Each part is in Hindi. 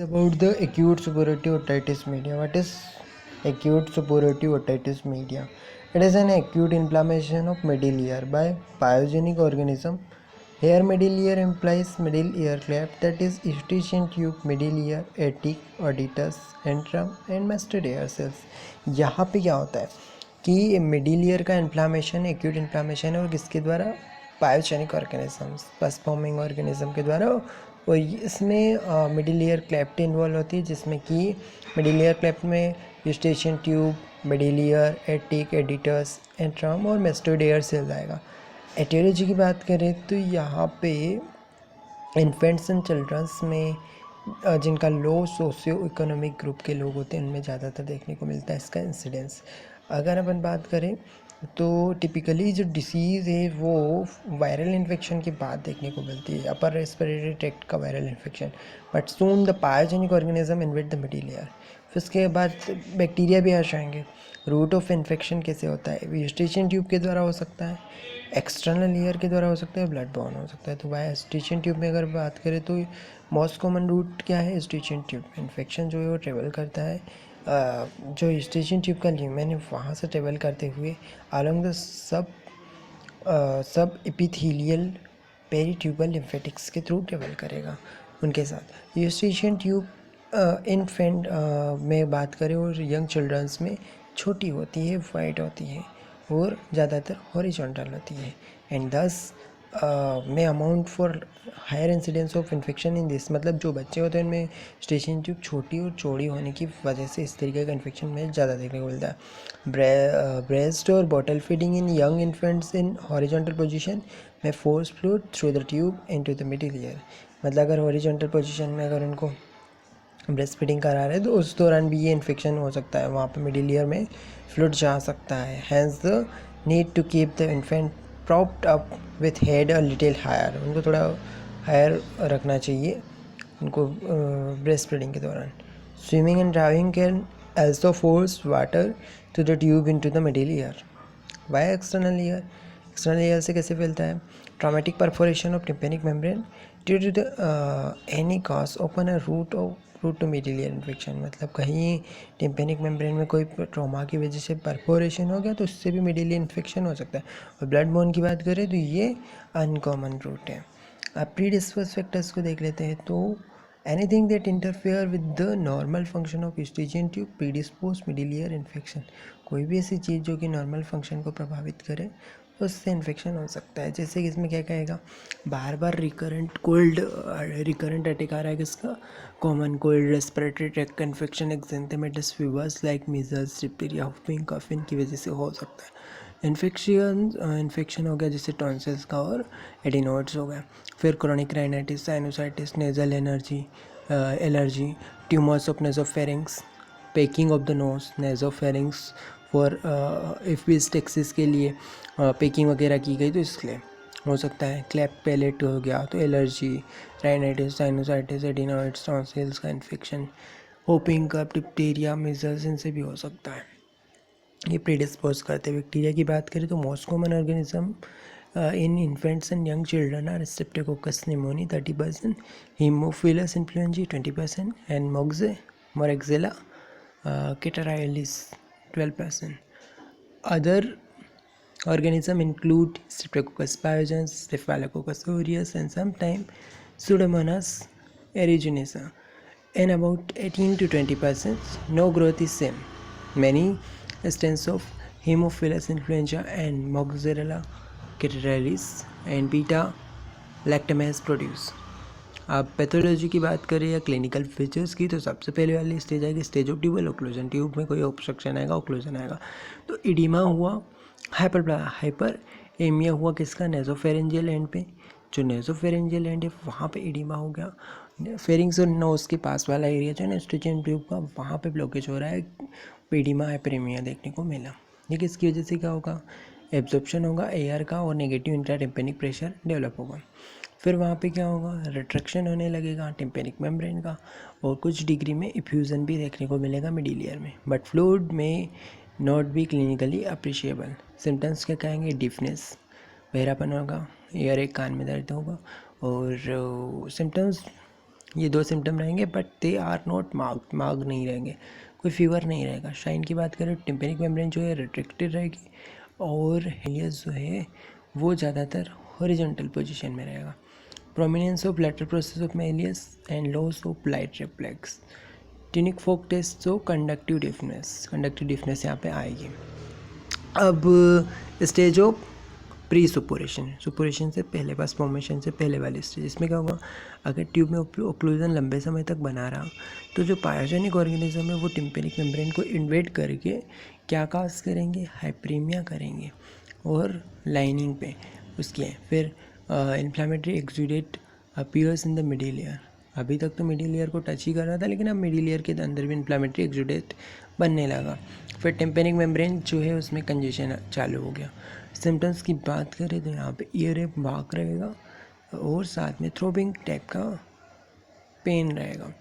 About the acute suppurative otitis media. What is acute suppurative otitis media? It is an acute inflammation of middle ear by pyogenic organism. Here middle ear implies middle ear cleft, that is eustachian tube, middle ear, attic, auditus, antrum and mustard ear cells. यहाँ पे क्या होता है कि मिडिल ईयर का इन्फ्लामेशन एक्यूट इन्फ्लामेशन है और किसके द्वारा, पायोजेनिक ऑर्गेनिजम्स, पस फॉर्मिंग ऑर्गेनिज्म के द्वारा। और इसमें मिडिल ईयर क्लेफ्ट इन्वॉल्व होती है, जिसमें कि मिडिल ईयर क्लेफ्ट में eustachian tube, middle ear, attic, aditus, antrum और मेस्टोइड एयर सेल आएगा। एटियोलॉजी की बात करें तो यहाँ पे इन्फेंट्स एंड चिल्ड्रंस में जिनका लो सोशियो इकोनॉमिक ग्रुप के लोग होते हैं उनमें ज़्यादातर देखने को मिलता है इसका इंसिडेंस। अगर अपन बात करें तो टिपिकली जो डिसीज़ है वो वायरल इन्फेक्शन के बाद देखने को मिलती है, अपर रेस्पिरेटरी ट्रैक्ट का viral infection, but soon the pyogenic organism invade the middle year. फिर उसके बाद बैक्टीरिया भी आ जाएंगे। रूट ऑफ इन्फेक्शन कैसे होता है, यूस्टेशियन ट्यूब के द्वारा हो सकता है, एक्सटर्नल ईयर के द्वारा हो सकता है, ब्लड बॉर्न हो सकता है। तो वाई यूस्टेशियन ट्यूब में अगर बात करें तो मोस्ट कॉमन रूट क्या है, यूस्टेशियन ट्यूब। इन्फेक्शन जो है वो ट्रेवल करता है जो यूस्टेशियन ट्यूब का ल्यूमेन है वहाँ से ट्रेवल करते हुए along the sub epithelial peritubal lymphatics के थ्रू ट्रेवल करेगा उनके साथ। यूस्टेशियन ट्यूब इन्फेंट में बात करें और यंग चिल्ड्रंस में छोटी होती है, वाइट होती है और ज़्यादातर हॉरिजॉन्टल होती है एंड दस में amount for higher incidence of infection in this. मतलब जो बच्चे होते हैं उनमें स्टेशन ट्यूब छोटी और चौड़ी होने की वजह से इस तरीके का इन्फेक्शन में ज़्यादा देखने को मिलता है। ब्रेस्ट और bottle feeding in young infants in horizontal position में force fluid through the tube into the middle ear. मतलब अगर हॉरिजॉन्टल पोजीशन में अगर उनको ब्रेस्ट फीडिंग करा रहे हैं तो उस दौरान भी ये इन्फेक्शन हो सकता है, वहाँ पे मिडिल ईयर में फ्लूइड जा सकता है। Hence the need to keep the infant propped up with head a little higher। उनको थोड़ा हायर रखना चाहिए उनको ब्रेस्ट फीडिंग के दौरान। Swimming and driving can also force water to the tube into the middle ear। Why external ear? External ear से कैसे फैलता है, traumatic perforation of tympanic membrane due to the any cause open a route to middle ear infection. मतलब कहीं टिम्पेनिक मेम्ब्रेन में कोई ट्रॉमा की वजह से परफोरेशन हो गया तो उससे भी मिडिल ईयर इन्फेक्शन हो सकता है। और ब्लड बोन की बात करें तो ये अनकॉमन रूट है। अब प्री डिस्पोज फैक्टर्स को देख लेते हैं तो anything that interfere with the normal function of Eustachian tube predispose middle ear infection. कोई भी ऐसी चीज़ जो कि नॉर्मल फंक्शन को प्रभावित करे उससे इन्फेक्शन हो सकता है। जैसे कि इसमें क्या कहेगा, बार बार रिकरेंट कोल्ड, रिकरेंट अटैक आ रहा है किसका, common cold, respiratory tract infection, exanthematous fevers like measles, diphtheria, whooping cough की वजह से हो सकता है। इन्फेक्शन हो गया जैसे टॉन्सिल्स का और एडिनोइड्स हो गया। फिर chronic rhinitis, sinusitis, nasal allergy, tumours of nasopharynx, packing of the nose, nasopharynx for epistaxis के लिए पेकिंग वगैरह की गई तो इसलिए हो सकता है। क्लैप पैलेट हो गया तो allergy, rhinitis, sinusitis, adenoids, tonsils का इन्फेक्शन, होपिंग कफ, डिप्थीरिया, मीजल्स, इनसे भी हो सकता है। ये प्रीडिस्पोज करते हैं। बैक्टीरिया की बात करें तो most common organism in infants and young children are streptococcus pneumoniae 30%, haemophilus influenzae 20% and moraxella catarrhalis 12%. Other organisms include Streptococcus pyogenes, Staphylococcus aureus, and sometimes Pseudomonas aeruginosa. In about 18 to 20%, no growth is seen. Many strains of Haemophilus influenza and Moxarella catarrhalis and beta lactamase produce। आप पैथोलॉजी की बात करें या क्लिनिकल फीचर्स की तो सबसे पहले वाली स्टेज आएगी stage of tubal occlusion. Tube में कोई ऑब्स्ट्रक्शन आएगा, ओक्लूजन आएगा। तो इडीमा हुआ, हाइपर एमिया हुआ किसका, नेजोफेरेंजियल एंड पे। जो नेजोफेरेंजियल एंड है वहाँ पे इडीमा हो गया। फेरिंग्स और नोज के पास वाला एरिया जो है ना यूस्टेशियन ट्यूब का, वहाँ पे ब्लॉकेज हो रहा है, इडीमा हाइपरेमिया देखने को मिला। ये किसकी वजह से क्या होगा, एब्जॉर्प्शन होगा एयर का और नेगेटिव इंट्राटिम्पेनिक प्रेशर डेवलप होगा। फिर वहाँ पे क्या होगा, रिट्रैक्शन होने लगेगा टिम्पेनिक मेम्ब्रेन का और कुछ डिग्री में इफ्यूज़न भी देखने को मिलेगा मिडिल ईयर में, बट फ्लूइड में not be clinically appreciable. Symptoms क्या कहेंगे, डिफनेस, बहरापन होगा, ईयर एक कान में दर्द होगा और सिम्टम्स ये 2 सिम्टम रहेंगे, but they are not marked नहीं रहेंगे, कोई फीवर नहीं रहेगा। शाइन की बात करें, टिम्पेनिक मेम्ब्रेन जो है रिट्रैक्टेड रहेगी, और हेलियस जो है वो ज़्यादातर हॉरिजॉन्टल पोजीशन में रहेगा। Prominence of lateral process of malleus and loss of light reflex. Tuning fork test जो कंडक्टिव डिफनेस यहाँ पे आएगी। अब स्टेज ऑफ प्री सुपोरेशन से पहले, बस फॉर्मेशन से पहले वाली स्टेज, इसमें क्या होगा, अगर ट्यूब में ओक्लूजन लंबे समय तक बना रहा तो जो पायोजेनिक ऑर्गेनिज्म है वो टिम्पेनिक मेम्ब्रेन को इन्वेड करके क्या काज करेंगे, हाइपरीमिया करेंगे और लाइनिंग पे उसकी है। फिर inflammatory exudate appears in the middle year. अभी तक तो मिडिल ईयर को टच ही कर रहा था, लेकिन अब मिडिल ईयर के अंदर भी इन्फ्लामेटरी एक्सुडेट बनने लगा। फिर टिम्पेनिक मेम्ब्रेन जो है उसमें कंजेशन चालू हो गया। सिम्टम्स की बात करें तो यहाँ पे ईयर एक भाग रहेगा और साथ में थ्रोबिंग टाइप का पेन रहेगा।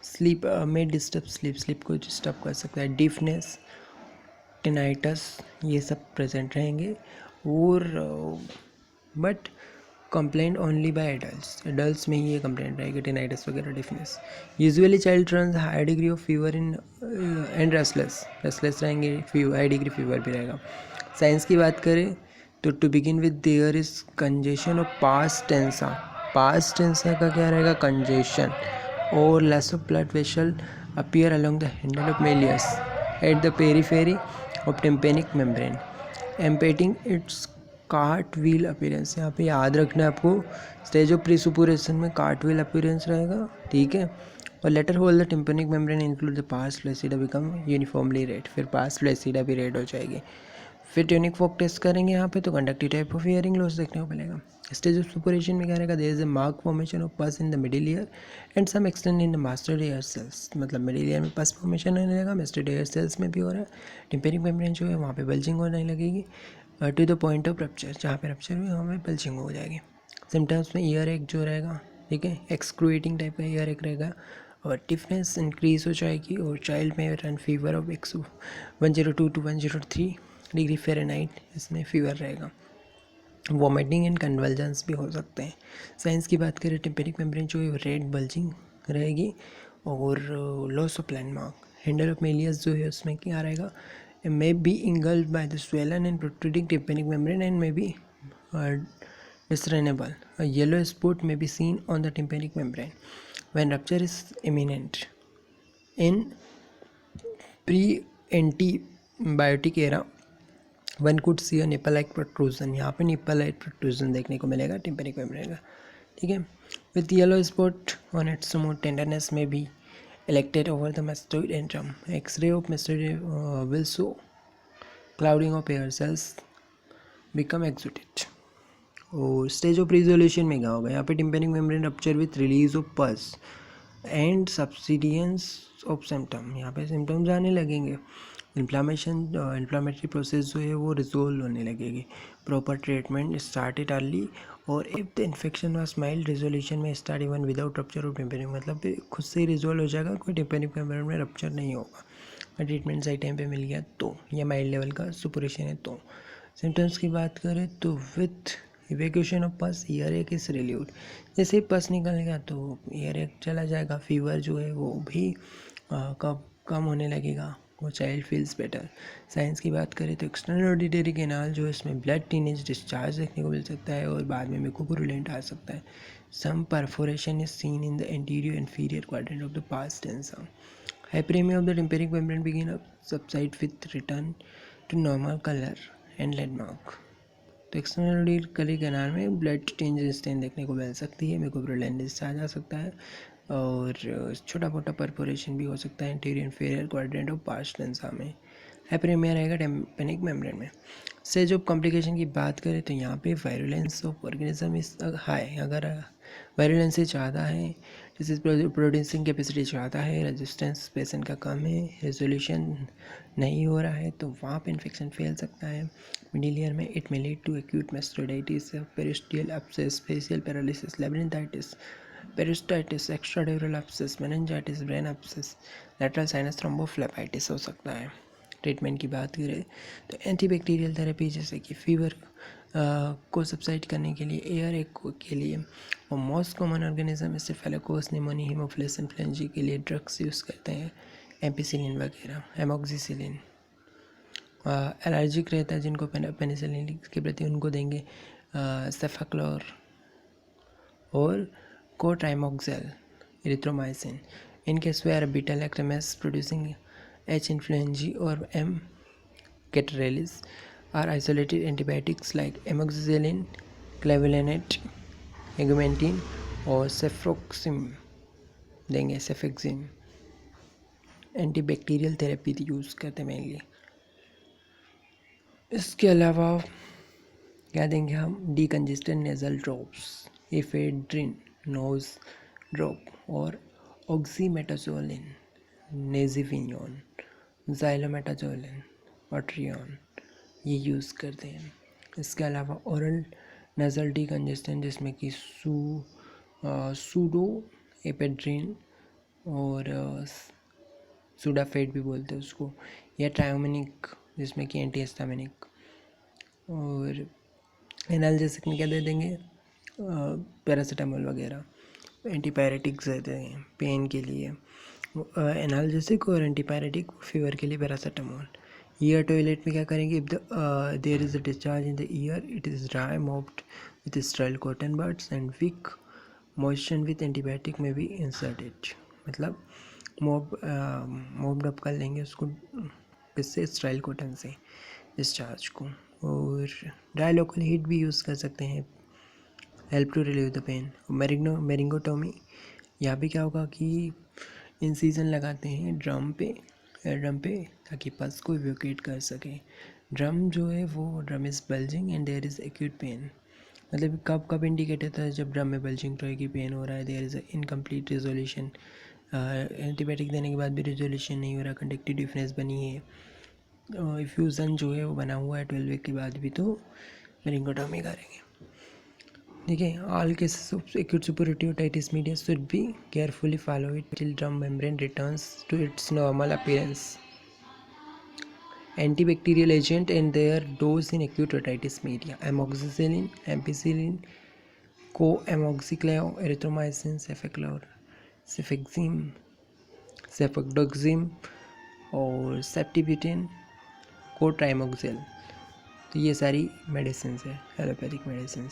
स्लीप में डिस्टर्ब, स्लीप को डिस्टर्ब कर सकता है। डीफनेस, टिनाइटस, ये सब प्रेजेंट रहेंगे। और but complaint only by adults में ही ये कंप्लेंट रहेगी, टिनाइटस वगैरह, deafness. Usually child runs high degree of fever in and restless रहेंगे, हाई डिग्री फीवर भी रहेगा। साइंस की बात करें तो to begin with there is congestion of पास्ट टेंसा का क्या रहेगा, कंजेशन, और lace of blood vessel appear along the handle of malleus at the periphery of tympanic membrane imparting it's cart wheel appearance. यहाँ पे याद रखना है आपको, स्टेज ऑफ प्रीसुपुरेशन में कार्ट व्हील अपीयरेंस रहेगा, ठीक है। और later whole the tympanic membrane include the pars flaccida become uniformly red, फिर पास फ्लैसिडा भी रेड हो जाएगी। फिर ट्यूनिक फोक टेस्ट करेंगे यहाँ पे तो conductive type of hearing loss देखने को मिलेगा। स्टेज ऑफ सुपरेशन में क्या रहेगा, there is a mark formation of pus in the middle ear and some extend in the master air cells. मतलब मिडिल ईयर में पस फॉर्मेशन होने लगेगा, मास्टर एयर सेल्स में भी हो रहा है। टिम्पेनिक मेम्ब्रेन जो है वहाँ पे बल्जिंग होने लगेगी to the point of rupture, जहाँ पे रप्चर हुई वहाँ पे बल्जिंग हो जाएगी। सिम्टम्स में ईयर एक जो रहेगा, ठीक है, एक्सक्रूएटिंग टाइप का ईयर एक रहेगा, और टिफनेस इंक्रीज हो जाएगी, और चाइल्ड में run fever of 102 to 103 degree Fahrenheit इसमें फीवर रहेगा। वॉमिटिंग एंड कन्वल्जेंस भी हो सकते हैं। साइंस की बात करें, टिम्पेनिक मेम्ब्रेन जो है रेड बल्जिंग रहेगी, और loss of landmark. Handle of malleus जो है उसमें क्या रहेगा, may be angled by the swollen and protruding tympanic membrane and may be discernible. A yellow spot may be seen on the tympanic membrane when rupture is imminent. In pre-antibiotic era, one could see a nipple like protrusion. यहाँ पे निपल लाइक प्रोट्रूजन देखने को मिलेगा टिम्पेनिक मेम्ब्रेन का, ठीक है। With yellow spot on it's smooth tenderness में भी elected over the mastoid antrum. X-ray of mastoid will show clouding of hair cells become exudate. और स्टेज ऑफ रिजोल्यूशन में क्या होगा, यहाँ पे tympanic membrane rupture with release of pus and subsidence of symptom. यहाँ पे सिम्टम्स आने लगेंगे, इन्फ्लामेटरी प्रोसेस जो है वो रिजोल्व होने लगेगी। प्रॉपर ट्रीटमेंट स्टार्टेड अर्ली, और if the infection was mild resolution में start even without rupture of tympanic, मतलब खुद से ही रिजोल्व हो जाएगा, कोई टिम्पेनिक मेम्ब्रेन में रप्चर नहीं होगा। ट्रीटमेंट सही टाइम पे मिल गया तो, या माइल्ड लेवल का सुपरेशन है तो। सिम्टम्स की बात करें तो विथ इवेक्यूशन ऑफ पस ईयर एक इज रिलीव्ड। जैसे ही पस निकलेगा तो ईयर एक चला जाएगा, फीवर जो है वो भी कम होने लगेगा, वो चाइल्ड फील्स बेटर। साइंस की बात करें तो एक्सटर्नल ऑडिटरी कैनाल जो है इसमें ब्लड टीनेज डिस्चार्ज देखने को मिल सकता है, और बाद में म्यूकोपुरुलेंट आ सकता है। Some perforation is seen in the anterior inferior quadrant of the पास्ट tensa. Hyperaemia of the tympanic membrane begin up subside with return to normal colour and landmark. तो एक्सटर्नल ऑडिटरी कैनाल में ब्लड टिंज स्टेन देखने को मिल सकती है, म्यूकोपुरुलेंट डिस्चार्ज आ सकता है, और छोटा मोटा परफोरेशन भी हो सकता है एंटीरियर इन्फीरियर क्वाड्रेंट ऑफ पास्ट टेंसा में। हाइपरेमिया रहेगा टिम्पेनिक मेम्ब्रेन में। स्टेज ऑफ कॉम्प्लिकेशन की बात करें तो यहाँ पे virulence of organism is high, अगर वायरुलेंस ज़्यादा है, डिसीज प्रोड्यूसिंग कैपेसिटी ज़्यादा है, रेजिस्टेंस पेशेंट का कम है, रेजोल्यूशन नहीं हो रहा है, तो वहाँ पे इन्फेक्शन फैल सकता है। मिडिल ईयर में it may lead to acute mastoiditis, periosteal abscess, facial paralysis, labyrinthitis, petrositis, extradural abscess, meningitis, brain abscess, lateral sinus thrombophlebitis हो सकता है। ट्रीटमेंट की बात करें तो एंटीबैक्टीरियल थेरेपी जैसे कि फीवर को सबसाइड करने के लिए, एयर एक के लिए, और most common organism staphylococcus pneumonia Haemophilus influenza के लिए ड्रग्स यूज़ करते हैं, एम्पिसिलिन वगैरह, एमोक्सिसिलिन। एलर्जिक रहता है जिनको पेनिसिलिन के प्रति, उनको देंगे सेफाक्लोर और cotrimoxazole, erythromycin. In case where beta lactamase producing H. influenzae or M. catarrhalis are isolated antibiotics like amoxicillin, clavulanate, augmentin और सेफ्रोक्सिम देंगे, सेफेक्सिम। एंटीबैक्टीरियल थेरेपी यूज़ करते हैं मेनली। इसके अलावा क्या देंगे हम, decongestant nasal drops, ephedrine nose drop और ऑक्सीमेटाजोलिन, नेजिविनियन, ज़ाइलोमेटाजोलिन और ट्रियन, ये यूज़ करते हैं। इसके अलावा ओरल नेजल डीकंजेस्टेंट जिसमें कि सूडो एपेड्रिन और सुडाफेट भी बोलते हैं उसको, या ट्रायोमिनिक जिसमें कि एंटी हिस्टामिनिक, और एनाल्जेसिक में क्या दे देंगे, पैरासीटामोल वगैरह। एंटीपायरेटिक्स देते हैं पेन के लिए, एनाल्जेसिक और एंटीपायरेटिक, फीवर के लिए पैरासीटामोल। ईयर टॉयलेट में क्या करेंगे, if there is a discharge in the ear it is dry mopped with sterile cotton buds and wick moisture with antibiotic में भी इंसर्टेड, मतलब मॉप्ड अप कर लेंगे उसको किससे, स्टेराइल कॉटन से डिस्चार्ज को। और ड्राई लोकल हीट भी यूज़ कर सकते हैं, help to relieve the pain. Myringotomy, यहाँ भी क्या होगा कि इंसीजन लगाते हैं ड्रम पे ताकि पल्स को इवोकेट कर सके। ड्रम जो है वो drum is bulging and there is acute pain, मतलब कब इंडिकेट होता है, जब ड्रम में बल्जिंग रहेगी, पेन हो रहा है, there is incomplete resolution, antibiotic देने के बाद भी रिजोल्यूशन नहीं हो रहा, कंडक्टिव डिफरेंस बनी है, इफ्यूज़न जो है वो बना हुआ है 12 वीक के बाद भी, तो मेरिंगोटोमी करेंगे। ठीक है, all cases of acute suppurative otitis media should be carefully followed till drum membrane returns to its normal appearance. Antibacterial agent and their dose in acute otitis media: amoxicillin, ampicillin, co-amoxiclav, erythromycin, cefaclor, cefixime, cefadroxime और सेप्टिबिटेन, कोट्राइमोक्सेल। तो ये सारी मेडिसिन है, एलोपैथिक मेडिसिन।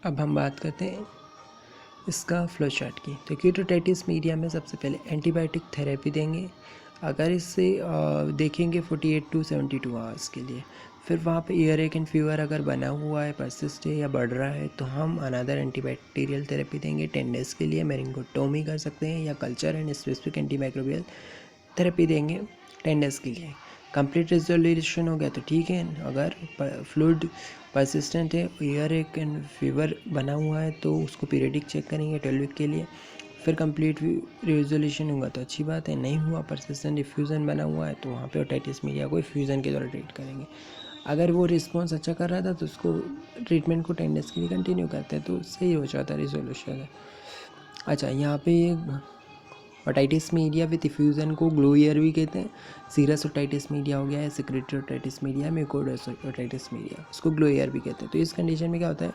अब हम बात करते हैं इसका फ्लो चार्ट की। तो एक्यूट ओटाइटिस मीडिया में सबसे पहले एंटीबायोटिक थेरेपी देंगे, अगर इससे देखेंगे 48 to 72 आवर्स के लिए। फिर वहाँ पे ईयर एक एंड फीवर अगर बना हुआ है, परसिस्ट है या बढ़ रहा है, तो हम अनदर एंटीबैक्टीरियल थेरेपी देंगे 10 डेज़ के लिए। मेरिंगोटोमी कर सकते हैं या culture and specific antimicrobial therapy देंगे 10 डेज़ के लिए। कंप्लीट रिजोल्यूशन हो गया तो ठीक है, अगर फ्लूइड परसिस्टेंट है, ईयर एक एंड फीवर बना हुआ है, तो उसको पीरियडिक चेक करेंगे 12 वीक के लिए। फिर कंप्लीट रिजोल्यूशन होगा तो अच्छी बात है, नहीं हुआ, परसिस्टेंट इफ्यूज़न बना हुआ है, तो वहाँ पे ओटाइटिस मीडिया को इफ्यूज़न के द्वारा ट्रीट करेंगे। अगर वो रिस्पॉन्स अच्छा कर रहा था तो उसको ट्रीटमेंट को 10 डेज़ के लिए कंटिन्यू करते हैं, तो सही हो जाता है रिजोल्यूशन। अच्छा, यहाँ पे ओटाइटिस मीडिया विथ इफ्यूज़न को ग्लो ईयर भी कहते हैं। सीरस ओटाइटिस मीडिया हो गया है, secretory otitis media, mucoid otitis media, इसको ग्लो ईयर भी कहते हैं। तो इस कंडीशन में क्या होता है,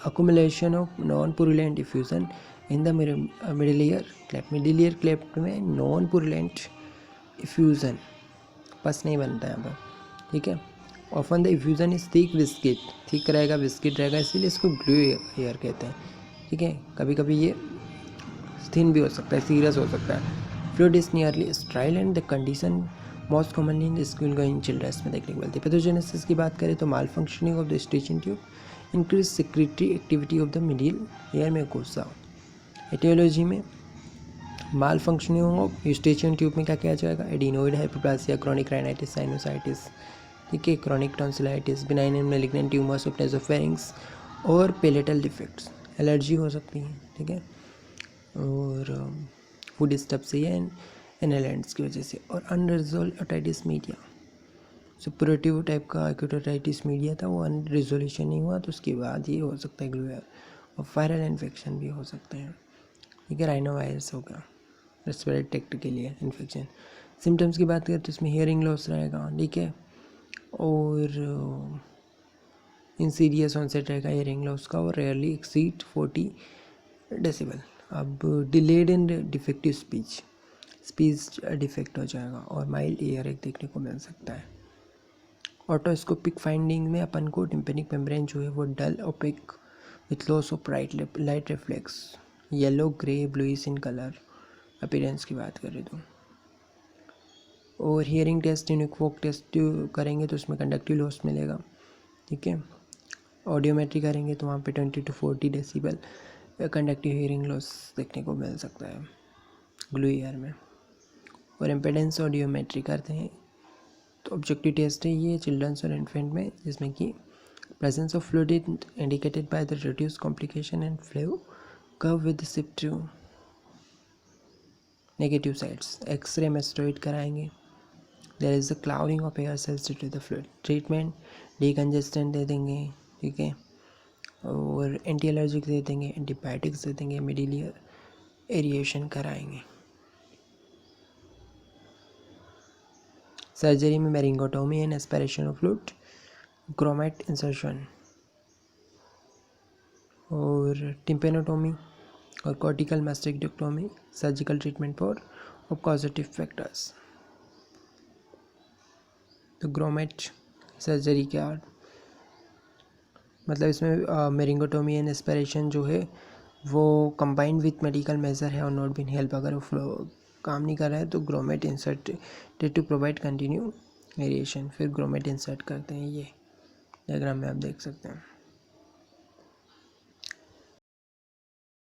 accumulation of non purulent effusion in the middle ear cleft में नॉन पुरुलेंट इफ्यूज़न, पस नहीं बनता है यहाँ पर, ठीक है। Often the effusion is thick विस्किट, thick रहेगा, विस्किट रहेगा, इसीलिए इसको ग्लो ईयर कहते हैं, ठीक है। कभी कभी ये थिन भी हो सकता है, सीरियस हो सकता है। Fluid is nearly sterile and the condition most commonly in school going childrens में देखने को मिलती है। पैथोजेनेसिस की बात करें तो malfunctioning of the eustachian tube, increase secretory activity of the middle ear mucosa. Aetiology में malfunctioning of eustachian tube में क्या किया जाएगा, adenoid hypoplasia, chronic rhinitis, sinusitis, ठीक है, chronic tonsillitis, benign and malignant tumours of nasopharynx और पेलेटल डिफेक्ट्स, एलर्जी हो सकती है, ठीक है, और फूड स्टफ से या एनएलएंड्स की वजह से। और unresolved otitis media, superlative type का एक्यूट ओटाइटिस मीडिया था, वो रिजोल्यूशन नहीं हुआ, तो उसके बाद ये हो सकता है ग्लोयर। और वायरल इन्फेक्शन भी हो सकते हैं, ठीक है, राइनो वायरस होगा, रेस्पिरेटरी ट्रैक्ट के लिए इन्फेक्शन। सिम्टम्स की बात करें तो इसमें हियरिंग लॉस रहेगा, ठीक है, और इन सीरियस ऑनसेट रहेगा हियरिंग लॉस का और रेयरली एक्सीड 40 डेसिबल। अब delayed in defective speech defect हो जाएगा और माइल्ड ईयरिंग देखने को मिल सकता है। ऑटोस्कोपिक फाइंडिंग में अपन को टिम्पेनिक मेम्ब्रेन जो है वो dull opaque with loss of light reflex, yellow grey bluish in colour appearance की बात करें तो। और हियरिंग टेस्ट यूनिक वॉक टेस्ट करेंगे तो उसमें कंडक्टिव लॉस मिलेगा, ठीक है। ऑडियोमेट्री करेंगे तो वहाँ पे 20 to 40 decibel conductive hearing loss देखने को मिल सकता है ग्लू ईयर में। और इम्पेडेंस ऑडियोमेट्री करते हैं तो ऑब्जेक्टिव टेस्ट है ये चिल्ड्रंस और इन्फेंट में, जिसमें कि presence of fluid indicated by the reduce compliance and flow curve with shift to negative sides. X ray में स्टेरॉइड कराएंगे। There is a clouding of air cells due to the fluid. Treatment decongestant दे देंगे, ठीक है, और एंटी एलर्जिक दे देंगे, एंटीबायोटिक्स दे देंगे, मिडिल ईयर एरिएशन कराएंगे। सर्जरी में myringotomy and aspiration of fluid, grommet insertion और टिम्पेनोटोमी और cortical mastectomy surgical treatment for causative factors. तो ग्रोमेट सर्जरी क्या मतलब, इसमें मेरिंगोटोमी एंड एस्पिरेशन जो है वो कंबाइंड विथ मेडिकल मेजर है और नॉट बीन हेल्प। अगर वो काम नहीं कर रहा है तो grommet insert to provide continue aeration, फिर ग्रोमेट इंसर्ट करते हैं। ये डायग्राम में आप देख सकते हैं।